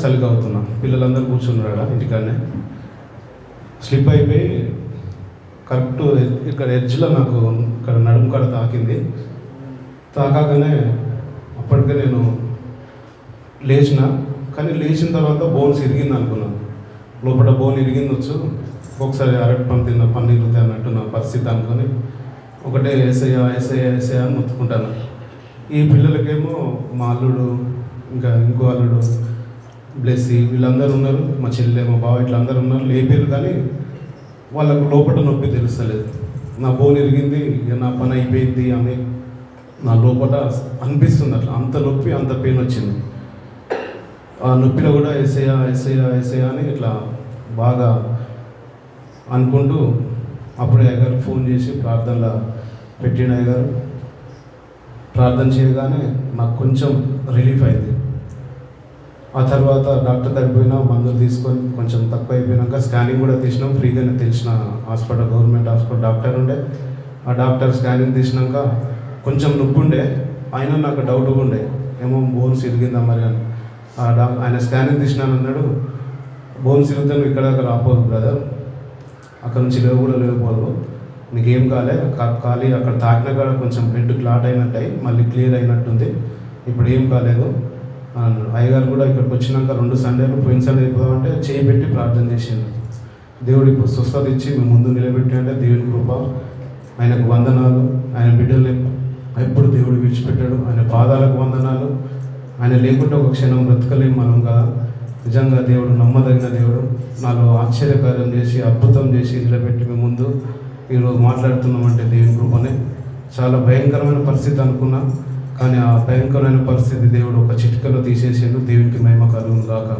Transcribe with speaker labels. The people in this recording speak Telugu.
Speaker 1: చలిగా అవుతున్నా. పిల్లలందరూ కూర్చున్నారా ఇంటికాడనే. స్లిప్ అయిపోయి కరెక్ట్ ఇక్కడ ఎడ్జ్లో నాకు ఇక్కడ నడుము కాడ తాకింది. తాకాగానే అప్పటికే నేను లేచిన, కానీ లేచిన తర్వాత బోన్స్ ఇరిగింది అనుకున్నాను. లోపల బోన్ ఇరిగిందొచ్చు, ఒకసారి అరటి పండు తిన్న పన్నీరు అన్నట్టు నా పరిస్థితి అనుకొని ఒకటే ఏసయ్య ఏసయ్య ఏసయ్య అని మొత్తుకుంటాను. ఈ పిల్లలకేమో మా అల్లుడు, ఇంకా ఇంకో అల్లుడు బ్లెస్సి వీళ్ళందరూ ఉన్నారు, మా చెల్లె మా బావ ఇట్లా అందరూ ఉన్నారు. లేపారు కానీ వాళ్ళకు లోపల నొప్పి తెలుస్తలేదు. నా బోన్ ఇరిగింది, ఇక నా పని అయిపోయింది అని నా లోపల అనిపిస్తుంది. అట్లా అంత నొప్పి, అంత పెయిన్ వచ్చింది. ఆ నొప్పిలో కూడా ఏసయ్య ఏసయ్య ఏసయ్య అని ఇట్లా బాగా అనుకుంటూ అప్పుడే అయ్యగారు ఫోన్ చేసి ప్రార్థనలో పెట్టిన అయ్యగారు ప్రార్థన చేయగానే నాకు కొంచెం రిలీఫ్ అయింది. ఆ తర్వాత డాక్టర్ దగ్గర పోయినా, మందులు తీసుకొని కొంచెం తక్కువ అయిపోయినాక స్కానింగ్ కూడా తీసినాం. ఫ్రీగానే తెలిసిన హాస్పిటల్, గవర్నమెంట్ హాస్పిటల్ డాక్టర్ ఉండే. ఆ డాక్టర్ స్కానింగ్ తీసినాక కొంచెం నొప్పి ఉండే, అయినా నాకు డౌట్గా ఉండే ఏమో బోన్స్ ఇరిగిందా మరి అని. ఆయన స్కానింగ్ తీసినాను అన్నాడు, బోన్స్ ఇరిగితే నువ్వు ఇక్కడ దాకా రాపోదు బ్రదర్, అక్కడ నుంచి లేవు కూడా లేకపోదు, నీకేం కాలే, ఖాళీ అక్కడ తాకిన కాడ కొంచెం బ్లడ్ క్లాట్ అయినట్టు అయ్యి మళ్ళీ క్లియర్ అయినట్టుంది, ఇప్పుడు ఏం కాలేదు అన్నాడు. అయ్యగారు కూడా ఇక్కడికి వచ్చినాక 2 సండేలు పోయిన సండే అయిపోదామంటే చేయి పెట్టి ప్రార్థన చేసిండు. దేవుడు ఇప్పుడు స్వస్థత ఇచ్చి మేము ముందు నిలబెట్టి అంటే దేవుని కృప, ఆయనకు వందనాలు. ఆయన బిడ్డల్ని ఎప్పుడు దేవుడు విడిచిపెట్టాడు, ఆయన పాదాలకు వందనాలు. ఆయన లేకుంటే ఒక క్షణం బ్రతకలేం మనం కదా. నిజంగా దేవుడు నమ్మదగిన దేవుడు. నాలో ఆశ్చర్యకార్యం చేసి అద్భుతం చేసి నిలబెట్టి మేము ముందు ఈరోజు మాట్లాడుతున్నామంటే దేవుని కృపనే. చాలా భయంకరమైన పరిస్థితి అనుకున్నా, కానీ ఆ భయంకరమైన పరిస్థితి దేవుడు ఒక చిటికలో తీసేసిండు. దేవునికి మహిమ కలుగును గాక.